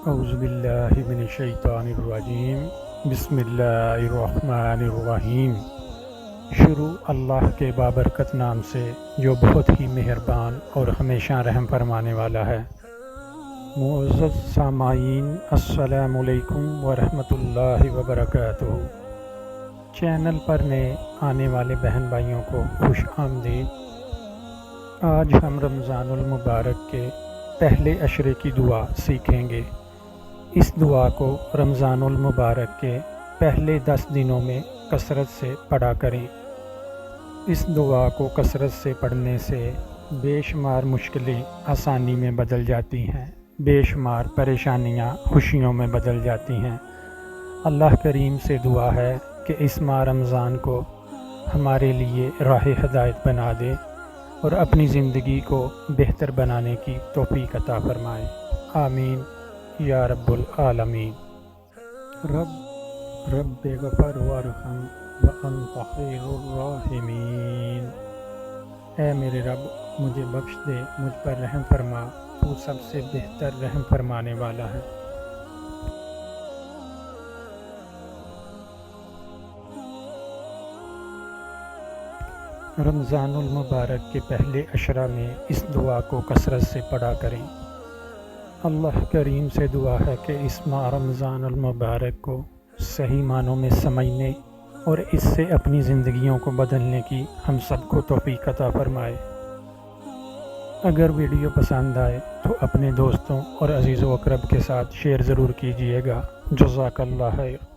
اعوذ باللہ من الشیطان الرجیم بسم اللہ الرحمن الرحیم۔ شروع اللہ کے بابرکت نام سے جو بہت ہی مہربان اور ہمیشہ رحم فرمانے والا ہے۔ معزز سامعین، السلام علیکم ورحمۃ اللہ وبرکاتہ۔ چینل پر نئے آنے والے بہن بھائیوں کو خوش آمدید۔ آج ہم رمضان المبارک کے پہلے عشرے کی دعا سیکھیں گے۔ اس دعا کو رمضان المبارک کے پہلے 10 دنوں میں کثرت سے پڑھا کریں۔ اس دعا کو کثرت سے پڑھنے سے بے شمار مشکلیں آسانی میں بدل جاتی ہیں، بے شمار پریشانیاں خوشیوں میں بدل جاتی ہیں۔ اللہ کریم سے دعا ہے کہ اس ماہ رمضان کو ہمارے لیے راہ ہدایت بنا دے اور اپنی زندگی کو بہتر بنانے کی توفیق عطا فرمائے۔ آمین یا رب العالمین۔ رب غفر وارحم وانت خیر الراحمین۔ اے میرے رب، مجھے بخش دے، مجھ پر رحم فرما، تو سب سے بہتر رحم فرمانے والا ہے۔ رمضان المبارک کے پہلے عشرہ میں اس دعا کو کثرت سے پڑھا کریں۔ اللہ کریم سے دعا ہے کہ اس ماہ رمضان المبارک کو صحیح معنوں میں سمجھنے اور اس سے اپنی زندگیوں کو بدلنے کی ہم سب کو توفیق عطا فرمائے۔ اگر ویڈیو پسند آئے تو اپنے دوستوں اور عزیز و اقرب کے ساتھ شیئر ضرور کیجیے گا۔ جزاک اللہ خیر۔